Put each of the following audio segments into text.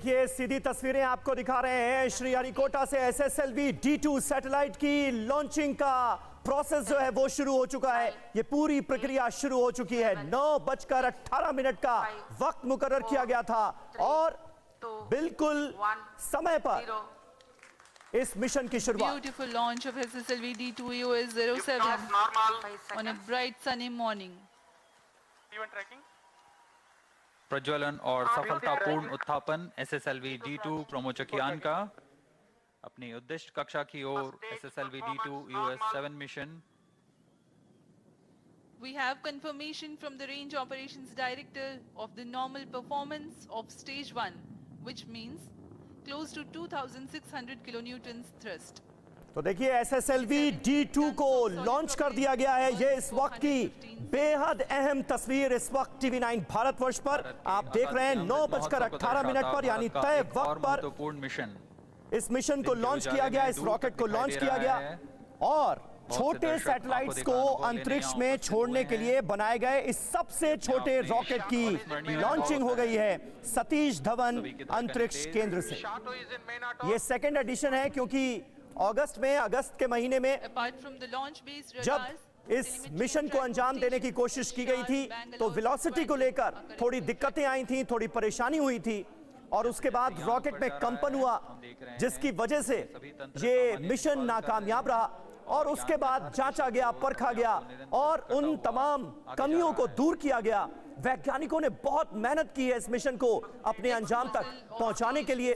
ये सीधी तस्वीरें आपको दिखा रहे हैं श्रीहरिकोटा से एसएसएलवी D2 सैटेलाइट की लॉन्चिंग का प्रोसेस जो है वो शुरू हो चुका है। ये पूरी प्रक्रिया शुरू हो चुकी है। 9:18 का वक्त मुकर्रर किया गया था और बिल्कुल समय पर इस मिशन की शुरुआत। Beautiful launch of SSLV D2 EOS-07 on a bright sunny morning. प्रज्वलन और सफलतापूर्ण उत्थापन SSLV D2 प्रोमोचकियान का अपनी उद्दिष्ट कक्षा की ओर SSLV D2 EOS-7 mission. We have confirmation from the Range Operations Director of the normal performance of Stage 1, which means close to 2,600 kilonewtons thrust. तो देखिए SSLV D2 को लॉन्च कर दिया गया है। ये इस वक्त की बेहद अहम तस्वीर इस वक्त TV9 भारतवर्ष पर आप देख रहे हैं। 9:18 पर यानी तय वक्त पर इस मिशन को लॉन्च किया गया, इस रॉकेट को लॉन्च किया गया और छोटे सैटेलाइट्स को अंतरिक्ष में छोड़ने के लिए बनाए गए इस सबसे छोटे रॉकेट की लॉन्चिंग हो गई है सतीश धवन अंतरिक्ष केंद्र से। ये सेकेंड एडिशन है क्योंकि अगस्त के महीने में जब इस मिशन को अंजाम देने की कोशिश की गई थी तो वेलोसिटी को लेकर थोड़ी दिक्कतें आई थी, थोड़ी परेशानी हुई थी और उसके बाद रॉकेट में कंपन हुआ जिसकी वजह से ये मिशन नाकामयाब रहा और उसके बाद जांचा गया, परखा गया और उन तमाम कमियों को दूर किया गया। वैज्ञानिकों ने बहुत मेहनत की है इस मिशन को अपने अंजाम तक पहुंचाने के लिए,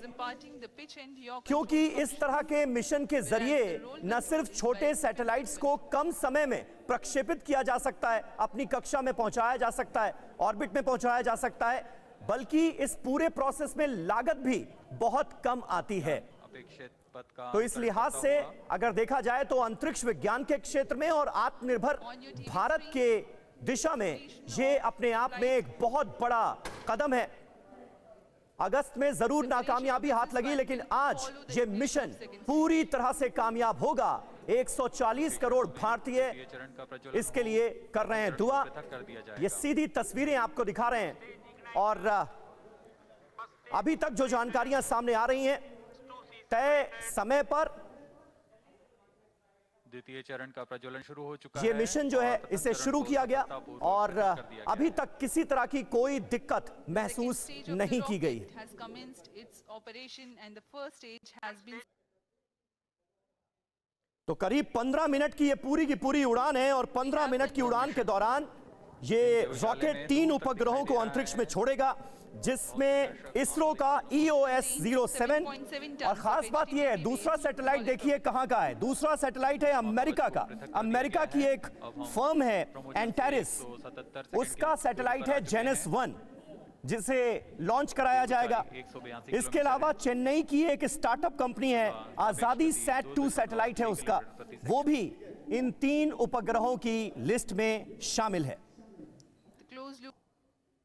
क्योंकि इस तरह के मिशन के जरिए न सिर्फ छोटे सैटेलाइट्स को कम समय में प्रक्षेपित किया जा सकता है, अपनी कक्षा में पहुंचाया जा सकता है, ऑर्बिट में पहुंचाया जा सकता है, बल्कि इस पूरे प्रोसेस में लागत भी बहुत कम आती है। तो इस लिहाज से अगर देखा जाए तो अंतरिक्ष विज्ञान के क्षेत्र में और आत्मनिर्भर भारत के दिशा में ये अपने आप में एक बहुत बड़ा कदम है। अगस्त में जरूर नाकामयाबी हाथ लगी लेकिन आज ये मिशन पूरी तरह से कामयाब होगा। 140 करोड़ भारतीय इसके लिए कर रहे हैं दुआ। ये सीधी तस्वीरें आपको दिखा रहे हैं और अभी तक जो जानकारियां सामने आ रही हैं तय समय पर द्वितीय चरण का प्रज्वलन शुरू हो चुका है। ये मिशन जो है इसे शुरू किया गया और अभी तक किसी तरह की कोई दिक्कत महसूस नहीं की गई। तो करीब 15 मिनट की ये पूरी उड़ान है और 15 मिनट की उड़ान के दौरान ये रॉकेट 3 उपग्रहों को अंतरिक्ष में छोड़ेगा जिसमें इसरो का EOS-07 और खास बात यह है दूसरा सैटेलाइट देखिए कहां का है। दूसरा सैटेलाइट है अमेरिका का। अमेरिका की एक फर्म है एंटेरिस, उसका सैटेलाइट है जेनेस 1 जिसे लॉन्च कराया जाएगा। इसके अलावा चेन्नई की एक स्टार्टअप कंपनी है आजादी सैट 2 सैटेलाइट है उसका, वो भी इन 3 उपग्रहों की लिस्ट में शामिल है।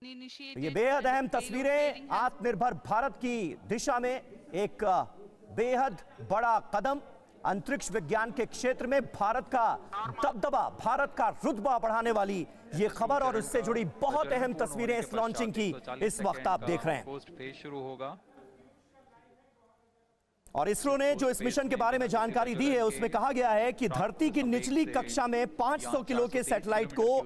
ये बेहद अहम तस्वीरें आत्मनिर्भर भारत की दिशा में एक बेहद बड़ा कदम अंतरिक्ष विज्ञान के क्षेत्र में भारत का दबदबा, भारत का रुतबा बढ़ाने वाली ये खबर और इससे जुड़ी बहुत अहम तस्वीरें इस लॉन्चिंग की इस वक्त आप देख रहे हैं। शुरू होगा और इसरो ने जो इस मिशन के बारे में जानकारी दी है उसमें कहा गया है कि धरती की निचली कक्षा में 500 किलो के सैटेलाइट को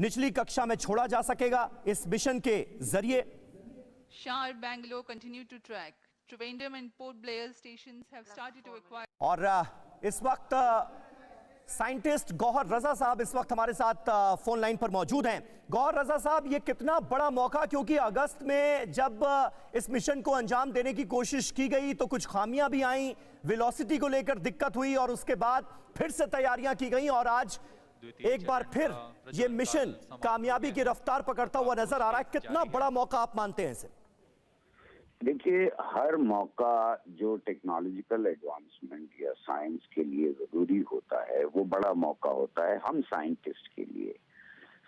निचली कक्षा में छोड़ा जा सकेगा इस मिशन के जरिए। Shar Bangalore continue to track. Trivandrum and Port Blair stations have started to acquire. और इस वक्त साइंटिस्ट गौहर रजा साहब इस वक्त हमारे साथ फोन लाइन पर मौजूद हैं। गौहर रजा साहब, ये कितना बड़ा मौका, क्योंकि अगस्त में जब इस मिशन को अंजाम देने की कोशिश की गई तो कुछ खामियां भी आई, वेलोसिटी को लेकर दिक्कत हुई और उसके बाद फिर से तैयारियां की गई और आज एक बार फिर ये मिशन कामयाबी की रफ्तार पकड़ता हुआ नजर आ रहा है। कितना बड़ा मौका आप मानते हैं इसे? देखिए, हर मौका जो टेक्नोलॉजिकल एडवांसमेंट या साइंस के लिए जरूरी होता है वो बड़ा मौका होता है हम साइंटिस्ट के लिए।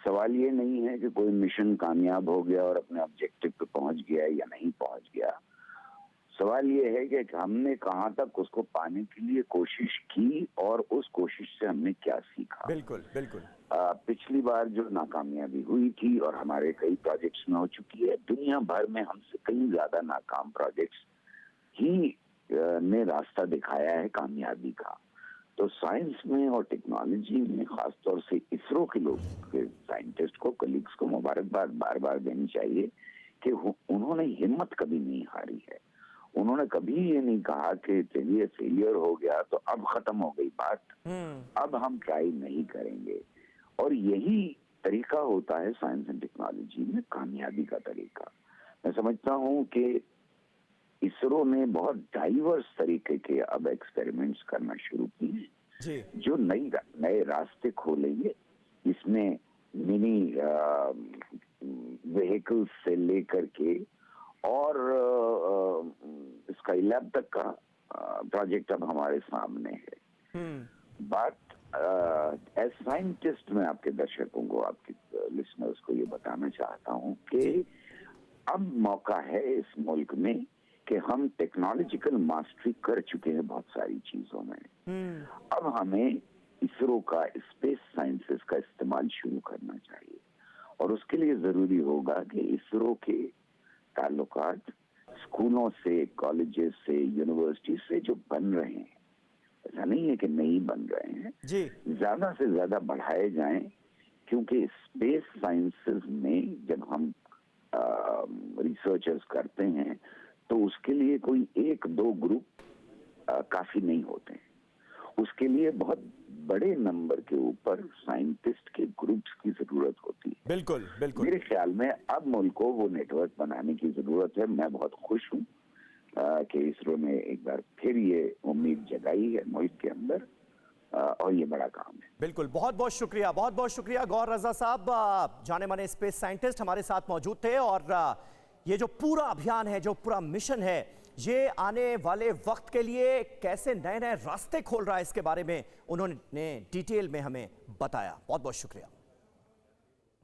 सवाल ये नहीं है कि कोई मिशन कामयाब हो गया और अपने ऑब्जेक्टिव पे पहुंच गया या नहीं पहुंच गया। सवाल ये है कि हमने कहाँ तक उसको पाने के लिए कोशिश की और उस कोशिश से हमने क्या सीखा। बिल्कुल बिल्कुल। पिछली बार जो नाकामयाबी हुई थी और हमारे कई प्रोजेक्ट्स में हो चुकी है, दुनिया भर में हमसे कई ज्यादा नाकाम प्रोजेक्ट्स ही ने रास्ता दिखाया है कामयाबी का। तो साइंस में और टेक्नोलॉजी में खासतौर से इसरो के लोग, के साइंटिस्ट को, कलीग्स को मुबारकबाद बार बार देनी चाहिए कि उन्होंने हिम्मत कभी नहीं हारी है। उन्होंने कभी ये नहीं कहा कि चलिए फेलियर हो गया तो अब खत्म हो गई बात, अब हम ट्राई नहीं करेंगे। और यही तरीका होता है साइंस एंड टेक्नोलॉजी में कामयाबी का तरीका। मैं समझता हूँ कि इसरो ने बहुत डाइवर्स तरीके के अब एक्सपेरिमेंट्स करना शुरू किए हैं जो नए रास्ते खोलेंगे। इसमें मिनी व्हीकल्स से लेकर के और स्काईलैब तक का प्रोजेक्ट अब हमारे सामने है। बट एज साइंटिस्ट मैं आपके दर्शकों को, आपके लिसनर्स को ये बताना चाहता हूँ कि अब मौका है इस मुल्क में कि हम टेक्नोलॉजिकल मास्टरी कर चुके हैं बहुत सारी चीजों में। अब हमें इसरो का स्पेस साइंसेस का इस्तेमाल शुरू करना चाहिए और उसके लिए जरूरी होगा कि इसरो के ताल्लुकात स्कूलों से, कॉलेजेस से, यूनिवर्सिटी से जो बन रहे हैं, ऐसा नहीं है कि नहीं बन रहे हैं, ज्यादा से ज्यादा बढ़ाए जाएं, क्योंकि स्पेस साइंसेस में जब हम रिसर्चर्स करते हैं तो उसके लिए कोई एक दो ग्रुप काफी नहीं होते हैं। उसके लिए बहुत बड़े नंबर के ऊपर साइंटिस्ट के ग्रुप्स की जरूरत होती है। बिल्कुल बिल्कुल। मेरे ख्याल में अब मुल्क को वो नेटवर्क बनाने की जरूरत है। मैं बहुत खुश हूँ कि इसरो ने एक बार फिर ये उम्मीद जगाई है मुल्क के अंदर और ये बड़ा काम है। बिल्कुल, बहुत बहुत शुक्रिया गौर रजा साहब, जाने माने स्पेस साइंटिस्ट हमारे साथ मौजूद थे। और ये जो पूरा अभियान है, जो पूरा मिशन है, ये आने वाले वक्त के लिए कैसे नए नए रास्ते खोल रहा है, इसके बारे में उन्होंने डिटेल में हमें बताया। बहुत बहुत शुक्रिया।